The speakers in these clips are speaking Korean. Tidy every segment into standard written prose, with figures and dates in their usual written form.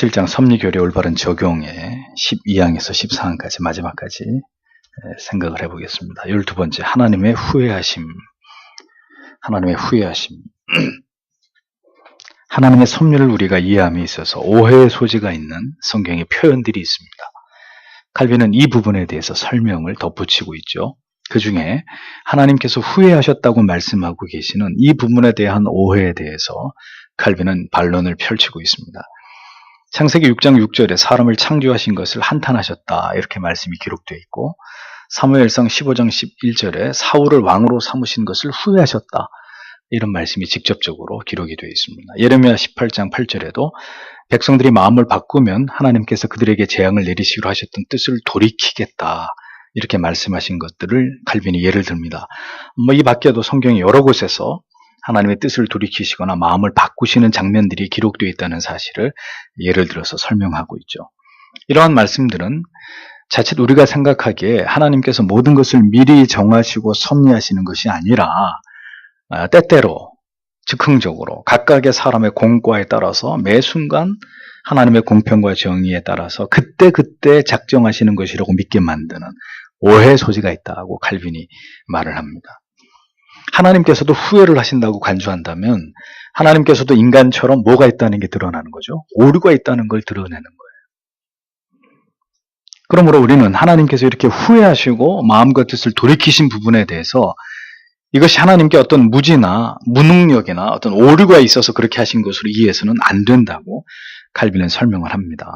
7장 섭리교리 올바른 적용에 12항에서 14항까지 마지막까지 생각을 해보겠습니다. 12번째, 하나님의 후회하심. 하나님의 후회하심. 하나님의 섭리를 우리가 이해함에 있어서 오해의 소지가 있는 성경의 표현들이 있습니다. 칼빈은 이 부분에 대해서 설명을 덧붙이고 있죠. 그 중에 하나님께서 후회하셨다고 말씀하고 계시는 이 부분에 대한 오해에 대해서 칼빈은 반론을 펼치고 있습니다. 창세기 6장 6절에 사람을 창조하신 것을 한탄하셨다, 이렇게 말씀이 기록되어 있고, 사무엘상 15장 11절에 사울을 왕으로 삼으신 것을 후회하셨다, 이런 말씀이 직접적으로 기록이 되어 있습니다. 예레미야 18장 8절에도 백성들이 마음을 바꾸면 하나님께서 그들에게 재앙을 내리시기로 하셨던 뜻을 돌이키겠다, 이렇게 말씀하신 것들을 칼빈이 예를 듭니다. 이 밖에도 성경의 여러 곳에서 하나님의 뜻을 돌이키시거나 마음을 바꾸시는 장면들이 기록되어 있다는 사실을 예를 들어서 설명하고 있죠. 이러한 말씀들은 자칫 우리가 생각하기에 하나님께서 모든 것을 미리 정하시고 섭리하시는 것이 아니라 때때로 즉흥적으로 각각의 사람의 공과에 따라서 매 순간 하나님의 공평과 정의에 따라서 그때그때 작정하시는 것이라고 믿게 만드는 오해의 소지가 있다고 칼빈이 말을 합니다. 하나님께서도 후회를 하신다고 간주한다면 하나님께서도 인간처럼 뭐가 있다는 게 드러나는 거죠. 오류가 있다는 걸 드러내는 거예요. 그러므로 우리는 하나님께서 이렇게 후회하시고 마음과 뜻을 돌이키신 부분에 대해서 이것이 하나님께 어떤 무지나 무능력이나 어떤 오류가 있어서 그렇게 하신 것으로 이해해서는 안 된다고 칼빈은 설명을 합니다.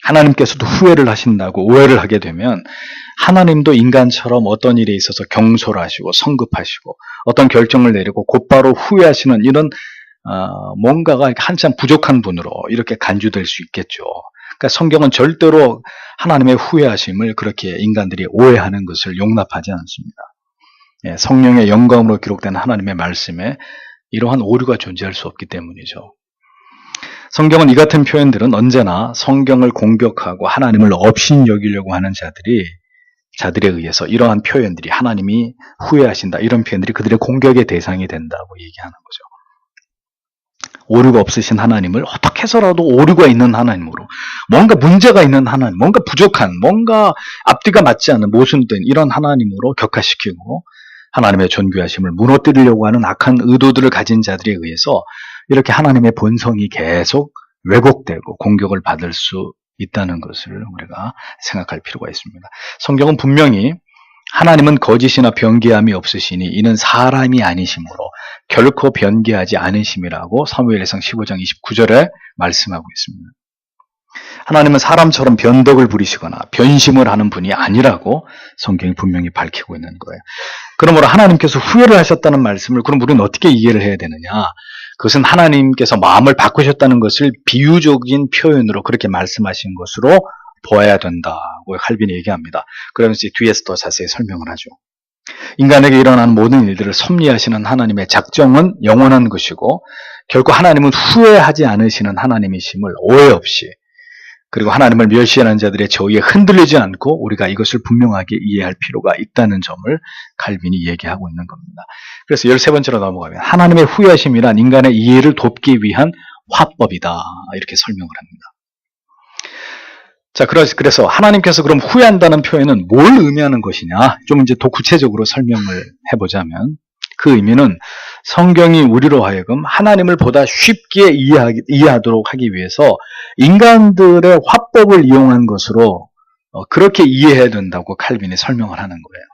하나님께서도 후회를 하신다고 오해를 하게 되면 하나님도 인간처럼 어떤 일에 있어서 경솔하시고 성급하시고 어떤 결정을 내리고 곧바로 후회하시는 이런 뭔가가 한참 부족한 분으로 이렇게 간주될 수 있겠죠. 그러니까 성경은 절대로 하나님의 후회하심을 그렇게 인간들이 오해하는 것을 용납하지 않습니다. 성령의 영감으로 기록된 하나님의 말씀에 이러한 오류가 존재할 수 없기 때문이죠. 성경은 이 같은 표현들은 언제나 성경을 공격하고 하나님을 업신여기려고 하는 자들에 의해서 이러한 표현들이 하나님이 후회하신다, 이런 표현들이 그들의 공격의 대상이 된다고 얘기하는 거죠. 오류가 없으신 하나님을 어떻게 해서라도 오류가 있는 하나님으로, 뭔가 문제가 있는 하나님, 뭔가 부족한, 뭔가 앞뒤가 맞지 않는 모순된 이런 하나님으로 격화시키고 하나님의 존귀하심을 무너뜨리려고 하는 악한 의도들을 가진 자들에 의해서 이렇게 하나님의 본성이 계속 왜곡되고 공격을 받을 수 있다는 것을 우리가 생각할 필요가 있습니다. 성경은 분명히 하나님은 거짓이나 변개함이 없으시니 이는 사람이 아니심으로 결코 변개하지 않으심이라고 사무엘상 15장 29절에 말씀하고 있습니다. 하나님은 사람처럼 변덕을 부리시거나 변심을 하는 분이 아니라고 성경이 분명히 밝히고 있는 거예요. 그러므로 하나님께서 후회를 하셨다는 말씀을 그럼 우리는 어떻게 이해를 해야 되느냐? 그것은 하나님께서 마음을 바꾸셨다는 것을 비유적인 표현으로 그렇게 말씀하신 것으로 보아야 된다고 칼빈이 얘기합니다. 그러면서 뒤에서 더 자세히 설명을 하죠. 인간에게 일어나는 모든 일들을 섭리하시는 하나님의 작정은 영원한 것이고 결코 하나님은 후회하지 않으시는 하나님이심을 오해 없이, 그리고 하나님을 멸시하는 자들의 저의에 흔들리지 않고 우리가 이것을 분명하게 이해할 필요가 있다는 점을 칼빈이 얘기하고 있는 겁니다. 그래서 13번째로 넘어가면 하나님의 후회하심이란 인간의 이해를 돕기 위한 화법이다, 이렇게 설명을 합니다. 자, 그래서 하나님께서 그럼 후회한다는 표현은 뭘 의미하는 것이냐? 좀 이제 더 구체적으로 설명을 해보자면 그 의미는 성경이 우리로 하여금 하나님을 보다 쉽게 이해하도록 하기 위해서 인간들의 화법을 이용한 것으로 그렇게 이해해야 된다고 칼빈이 설명을 하는 거예요.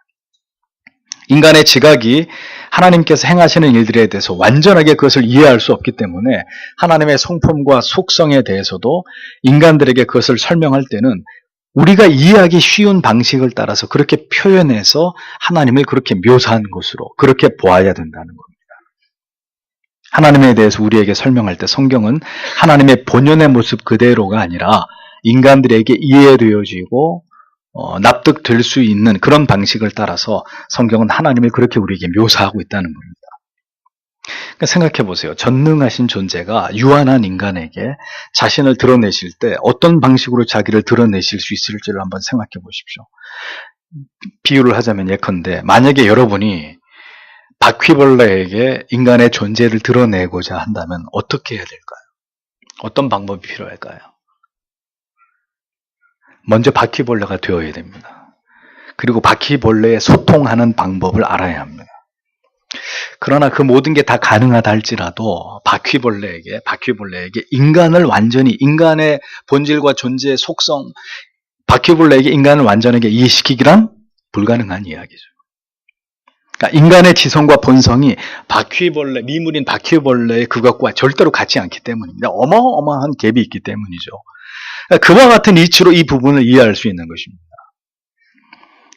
인간의 지각이 하나님께서 행하시는 일들에 대해서 완전하게 그것을 이해할 수 없기 때문에 하나님의 성품과 속성에 대해서도 인간들에게 그것을 설명할 때는 우리가 이해하기 쉬운 방식을 따라서 그렇게 표현해서 하나님을 그렇게 묘사한 것으로 그렇게 보아야 된다는 겁니다. 하나님에 대해서 우리에게 설명할 때 성경은 하나님의 본연의 모습 그대로가 아니라 인간들에게 이해되어지고 납득될 수 있는 그런 방식을 따라서 성경은 하나님을 그렇게 우리에게 묘사하고 있다는 겁니다. 그러니까 생각해 보세요. 전능하신 존재가 유한한 인간에게 자신을 드러내실 때 어떤 방식으로 자기를 드러내실 수 있을지를 한번 생각해 보십시오. 비유를 하자면 예컨대 만약에 여러분이 바퀴벌레에게 인간의 존재를 드러내고자 한다면 어떻게 해야 될까요? 어떤 방법이 필요할까요? 먼저 바퀴벌레가 되어야 됩니다. 그리고 바퀴벌레에 소통하는 방법을 알아야 합니다. 그러나 그 모든 게 다 가능하다 할지라도 바퀴벌레에게 인간을 완전히, 인간의 본질과 존재의 속성, 바퀴벌레에게 인간을 완전하게 이해시키기란 불가능한 이야기죠. 그러니까 인간의 지성과 본성이 바퀴벌레, 미물인 바퀴벌레의 그것과 절대로 같지 않기 때문입니다. 어마어마한 갭이 있기 때문이죠. 그러니까 그와 같은 이치로 이 부분을 이해할 수 있는 것입니다.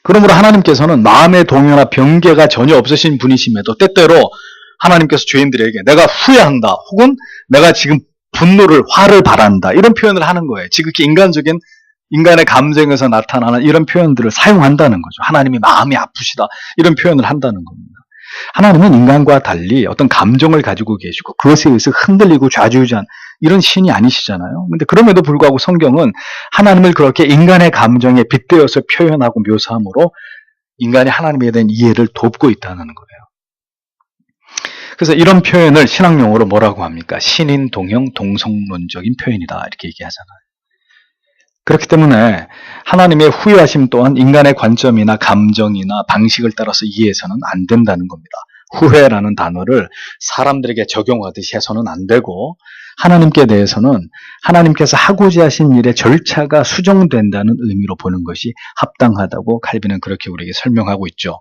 그러므로 하나님께서는 마음의 동요나 변개가 전혀 없으신 분이심에도 때때로 하나님께서 죄인들에게 내가 후회한다, 혹은 내가 지금 화를 바란다, 이런 표현을 하는 거예요. 지극히 인간적인, 인간의 감정에서 나타나는 이런 표현들을 사용한다는 거죠. 하나님이 마음이 아프시다, 이런 표현을 한다는 겁니다. 하나님은 인간과 달리 어떤 감정을 가지고 계시고 그것에 의해서 흔들리고 좌지우지한 이런 신이 아니시잖아요. 근데 그럼에도 불구하고 성경은 하나님을 그렇게 인간의 감정에 빗대어서 표현하고 묘사함으로 인간이 하나님에 대한 이해를 돕고 있다는 거예요. 그래서 이런 표현을 신학용어로 뭐라고 합니까? 신인 동형 동성론적인 표현이다, 이렇게 얘기하잖아요. 그렇기 때문에 하나님의 후회하심 또한 인간의 관점이나 감정이나 방식을 따라서 이해해서는 안 된다는 겁니다. 후회라는 단어를 사람들에게 적용하듯이 해서는 안 되고, 하나님께 대해서는 하나님께서 하고자 하신 일의 절차가 수정된다는 의미로 보는 것이 합당하다고 칼빈은 그렇게 우리에게 설명하고 있죠.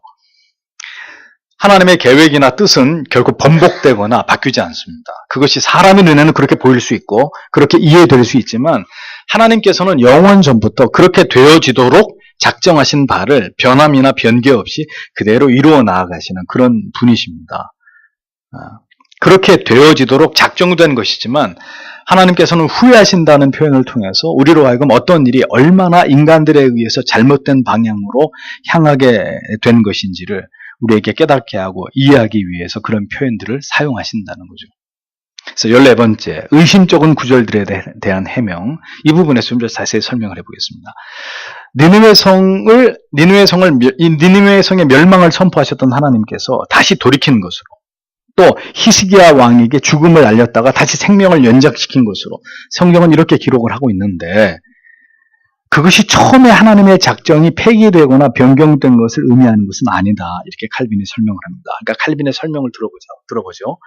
하나님의 계획이나 뜻은 결국 번복되거나 바뀌지 않습니다. 그것이 사람의 눈에는 그렇게 보일 수 있고 그렇게 이해될 수 있지만, 하나님께서는 영원 전부터 그렇게 되어지도록 작정하신 바를 변함이나 변개 없이 그대로 이루어 나아가시는 그런 분이십니다. 그렇게 되어지도록 작정된 것이지만, 하나님께서는 후회하신다는 표현을 통해서 우리로 하여금 어떤 일이 얼마나 인간들에 의해서 잘못된 방향으로 향하게 된 것인지를 우리에게 깨닫게 하고 이해하기 위해서 그런 표현들을 사용하신다는 거죠. 그래서 14번째, 의심적인 구절들에 대한 해명, 이 부분에서 좀 더 자세히 설명을 해보겠습니다. 니느웨 성의 멸망을 선포하셨던 하나님께서 다시 돌이킨 것으로, 또 히스기야 왕에게 죽음을 알렸다가 다시 생명을 연장시킨 것으로 성경은 이렇게 기록을 하고 있는데, 그것이 처음에 하나님의 작정이 폐기되거나 변경된 것을 의미하는 것은 아니다, 이렇게 칼빈이 설명을 합니다. 그러니까 칼빈의 설명을 들어보죠.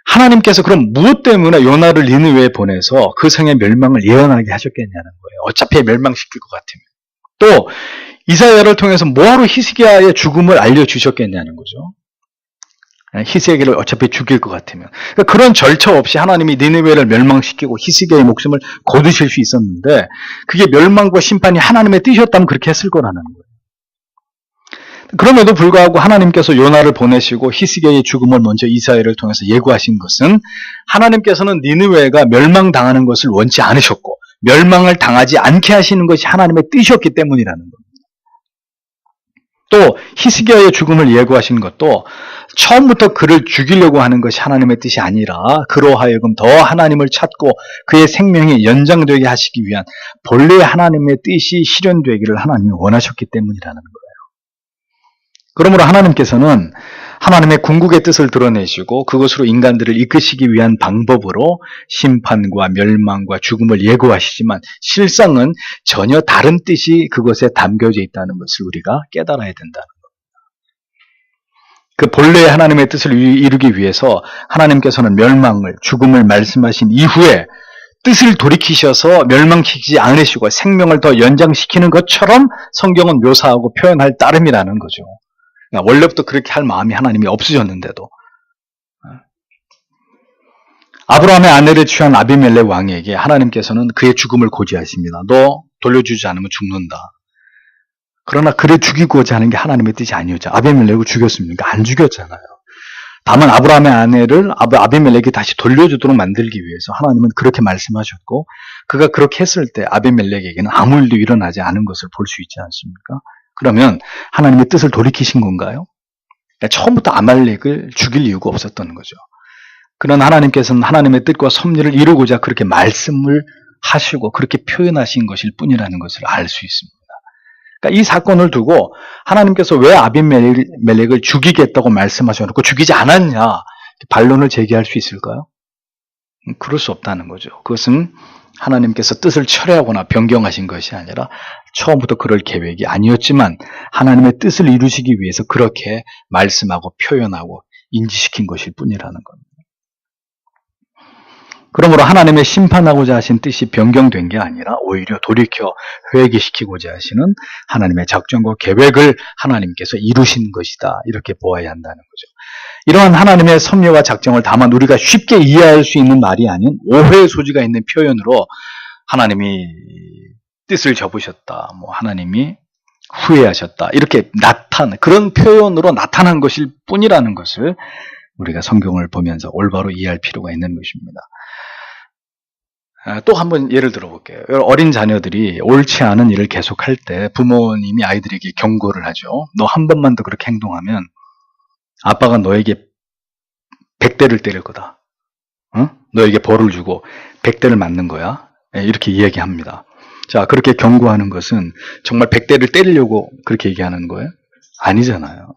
하나님께서 그럼 무엇 때문에 요나를 니느웨에 보내서 그 성의 멸망을 예언하게 하셨겠냐는 거예요. 어차피 멸망시킬 것 같으면. 또 이사야를 통해서 뭐하러 히스기야의 죽음을 알려주셨겠냐는 거죠. 히스기야를 어차피 죽일 것 같으면. 그러니까 그런 절차 없이 하나님이 니느웨를 멸망시키고 히스기야의 목숨을 거두실 수 있었는데, 그게 멸망과 심판이 하나님의 뜻이었다면 그렇게 했을 거라는 거예요. 그럼에도 불구하고 하나님께서 요나를 보내시고 히스기야의 죽음을 먼저 이사야를 통해서 예고하신 것은, 하나님께서는 니느웨가 멸망당하는 것을 원치 않으셨고 멸망을 당하지 않게 하시는 것이 하나님의 뜻이었기 때문이라는 겁니다. 또 히스기야의 죽음을 예고하신 것도 처음부터 그를 죽이려고 하는 것이 하나님의 뜻이 아니라 그로 하여금 더 하나님을 찾고 그의 생명이 연장되게 하시기 위한 본래 하나님의 뜻이 실현되기를 하나님이 원하셨기 때문이라는 거예요. 그러므로 하나님께서는 하나님의 궁극의 뜻을 드러내시고 그것으로 인간들을 이끄시기 위한 방법으로 심판과 멸망과 죽음을 예고하시지만, 실상은 전혀 다른 뜻이 그것에 담겨져 있다는 것을 우리가 깨달아야 된다는 겁니다. 그 본래의 하나님의 뜻을 이루기 위해서 하나님께서는 멸망을, 죽음을 말씀하신 이후에 뜻을 돌이키셔서 멸망시키지 않으시고 생명을 더 연장시키는 것처럼 성경은 묘사하고 표현할 따름이라는 거죠. 원래부터 그렇게 할 마음이 하나님이 없으셨는데도. 아브라함의 아내를 취한 아비멜렉 왕에게 하나님께서는 그의 죽음을 고지하십니다. 너 돌려주지 않으면 죽는다. 그러나 그를 죽이고자 하는 게 하나님의 뜻이 아니었죠. 아비멜렉을 죽였습니까? 안 죽였잖아요. 다만 아브라함의 아내를 아비멜렉이 다시 돌려주도록 만들기 위해서 하나님은 그렇게 말씀하셨고, 그가 그렇게 했을 때 아비멜렉에게는 아무 일도 일어나지 않은 것을 볼 수 있지 않습니까? 그러면 하나님의 뜻을 돌이키신 건가요? 처음부터 아말렉을 죽일 이유가 없었던 거죠. 그런 하나님께서는 하나님의 뜻과 섭리를 이루고자 그렇게 말씀을 하시고 그렇게 표현하신 것일 뿐이라는 것을 알 수 있습니다. 그러니까 이 사건을 두고 하나님께서 왜 아비멜렉을 죽이겠다고 말씀하셔놓고 죽이지 않았냐, 반론을 제기할 수 있을까요? 그럴 수 없다는 거죠. 그것은 하나님께서 뜻을 철회하거나 변경하신 것이 아니라 처음부터 그럴 계획이 아니었지만 하나님의 뜻을 이루시기 위해서 그렇게 말씀하고 표현하고 인지시킨 것일 뿐이라는 겁니다. 그러므로 하나님의 심판하고자 하신 뜻이 변경된 게 아니라 오히려 돌이켜 회개시키고자 하시는 하나님의 작전과 계획을 하나님께서 이루신 것이다. 이렇게 보아야 한다는 거죠. 이러한 하나님의 섭리와 작정을 다만 우리가 쉽게 이해할 수 있는 말이 아닌 오해의 소지가 있는 표현으로 하나님이 뜻을 접으셨다. 하나님이 후회하셨다. 이렇게 그런 표현으로 나타난 것일 뿐이라는 것을 우리가 성경을 보면서 올바로 이해할 필요가 있는 것입니다. 또 한번 예를 들어볼게요. 어린 자녀들이 옳지 않은 일을 계속할 때 부모님이 아이들에게 경고를 하죠. 너 한 번만 더 그렇게 행동하면 아빠가 너에게 100대를 때릴 거다. 응? 너에게 벌을 주고 100대를 맞는 거야. 이렇게 이야기합니다. 자, 그렇게 경고하는 것은 정말 100대를 때리려고 그렇게 얘기하는 거예요? 아니잖아요.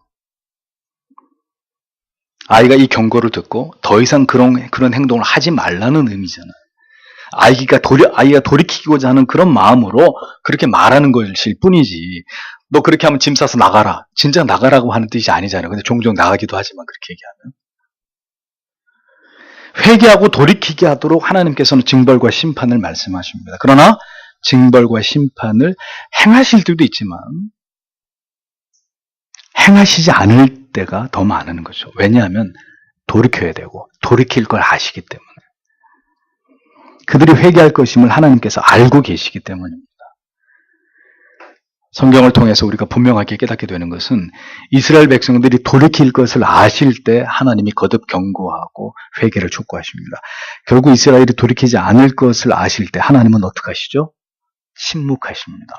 아이가 이 경고를 듣고 더 이상 그런 행동을 하지 말라는 의미잖아요. 아이가 돌이키고자 하는 그런 마음으로 그렇게 말하는 것일 뿐이지. 너 그렇게 하면 짐 싸서 나가라. 진짜 나가라고 하는 뜻이 아니잖아요. 근데 종종 나가기도 하지만 그렇게 얘기하면. 회개하고 돌이키게 하도록 하나님께서는 징벌과 심판을 말씀하십니다. 그러나 징벌과 심판을 행하실 때도 있지만 행하시지 않을 때가 더 많은 거죠. 왜냐하면 돌이켜야 되고 돌이킬 걸 아시기 때문에. 그들이 회개할 것임을 하나님께서 알고 계시기 때문입니다. 성경을 통해서 우리가 분명하게 깨닫게 되는 것은 이스라엘 백성들이 돌이킬 것을 아실 때 하나님이 거듭 경고하고 회개를 촉구하십니다. 결국 이스라엘이 돌이키지 않을 것을 아실 때 하나님은 어떻게 하시죠? 침묵하십니다.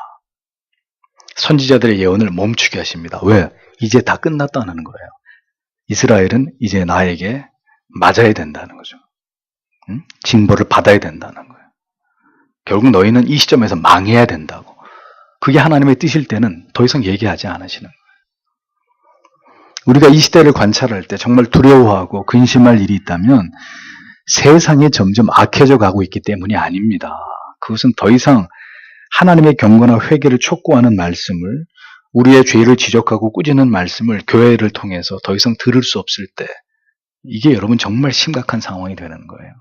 선지자들의 예언을 멈추게 하십니다. 왜? 이제 다 끝났다는 거예요. 이스라엘은 이제 나에게 맞아야 된다는 거죠. 징벌을 받아야 된다는 거예요. 결국 너희는 이 시점에서 망해야 된다고. 그게 하나님의 뜻일 때는 더 이상 얘기하지 않으시는 거예요. 우리가 이 시대를 관찰할 때 정말 두려워하고 근심할 일이 있다면 세상이 점점 악해져 가고 있기 때문이 아닙니다. 그것은 더 이상 하나님의 경고나 회개를 촉구하는 말씀을, 우리의 죄를 지적하고 꾸짖는 말씀을 교회를 통해서 더 이상 들을 수 없을 때, 이게 여러분 정말 심각한 상황이 되는 거예요.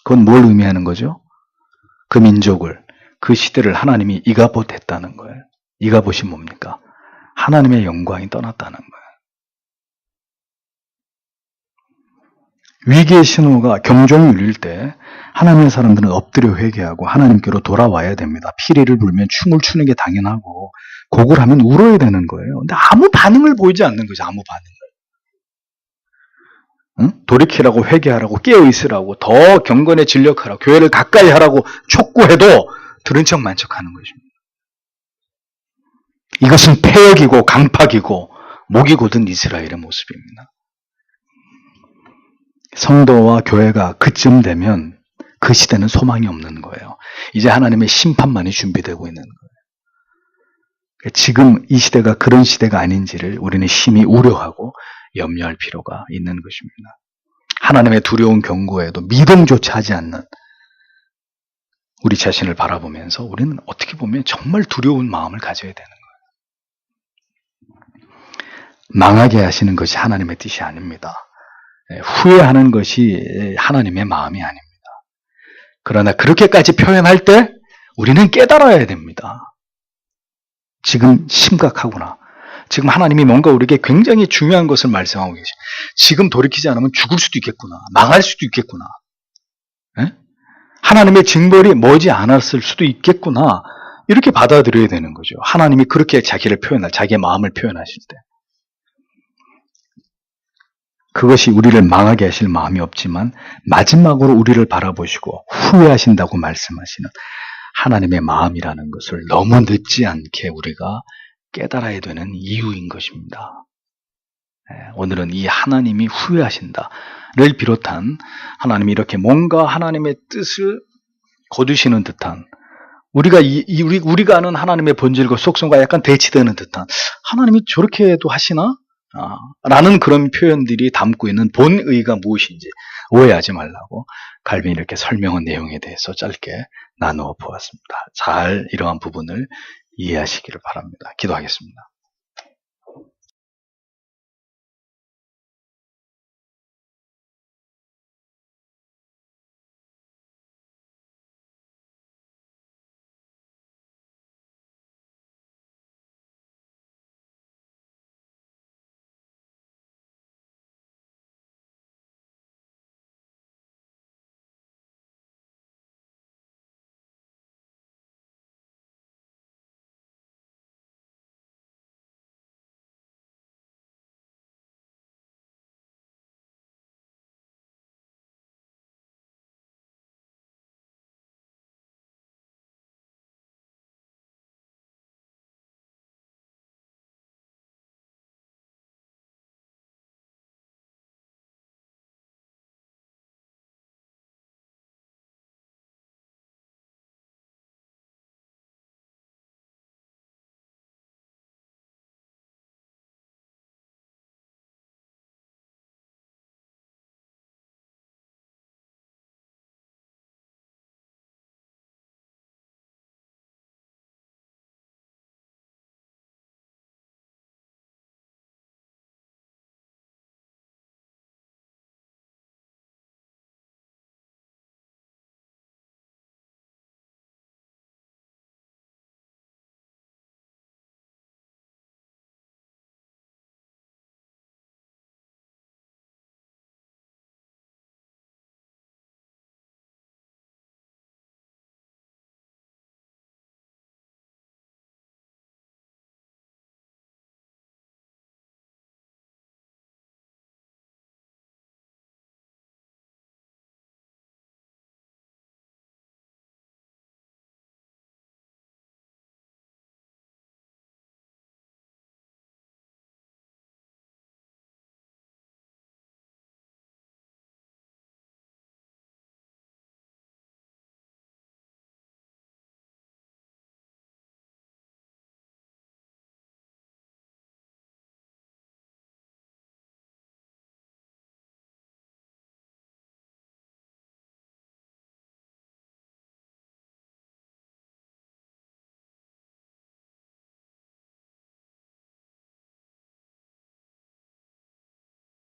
그건 뭘 의미하는 거죠? 그 민족을, 그 시대를 하나님이 이가봇했다는 거예요. 이가봇이 뭡니까? 하나님의 영광이 떠났다는 거예요. 위기의 신호가 경종이 울릴 때 하나님의 사람들은 엎드려 회개하고 하나님께로 돌아와야 됩니다. 피리를 불면 춤을 추는 게 당연하고 곡을 하면 울어야 되는 거예요. 근데 아무 반응을 보이지 않는 거죠. 아무 반응을. 돌이키라고 회개하라고 깨어있으라고 더 경건에 진력하라고 교회를 가까이 하라고 촉구해도 들은 척 만척하는 것입니다. 이것은 패역이고 강팍이고 목이 곧은 이스라엘의 모습입니다. 성도와 교회가 그쯤 되면 그 시대는 소망이 없는 거예요. 이제 하나님의 심판만이 준비되고 있는 거예요. 지금 이 시대가 그런 시대가 아닌지를 우리는 심히 우려하고 염려할 필요가 있는 것입니다. 하나님의 두려운 경고에도 미동조차 하지 않는 우리 자신을 바라보면서 우리는 어떻게 보면 정말 두려운 마음을 가져야 되는 거예요. 망하게 하시는 것이 하나님의 뜻이 아닙니다. 후회하는 것이 하나님의 마음이 아닙니다. 그러나 그렇게까지 표현할 때 우리는 깨달아야 됩니다. 지금 심각하구나. 지금 하나님이 뭔가 우리에게 굉장히 중요한 것을 말씀하고 계시. 지금 돌이키지 않으면 죽을 수도 있겠구나. 망할 수도 있겠구나. 에? 하나님의 징벌이 머지 않았을 수도 있겠구나. 이렇게 받아들여야 되는 거죠. 하나님이 그렇게 자기의 마음을 표현하실 때. 그것이 우리를 망하게 하실 마음이 없지만 마지막으로 우리를 바라보시고 후회하신다고 말씀하시는 하나님의 마음이라는 것을 너무 늦지 않게 우리가 깨달아야 되는 이유인 것입니다. 오늘은 이 하나님이 후회하신다를 비롯한 하나님이 이렇게 뭔가 하나님의 뜻을 거두시는 듯한 우리가 아는 하나님의 본질과 속성과 약간 대치되는 듯한 하나님이 저렇게도 하시나? 라는 그런 표현들이 담고 있는 본의가 무엇인지 오해하지 말라고 칼빈이 이렇게 설명한 내용에 대해서 짧게 나누어 보았습니다. 잘 이러한 부분을 이해하시기를 바랍니다. 기도하겠습니다.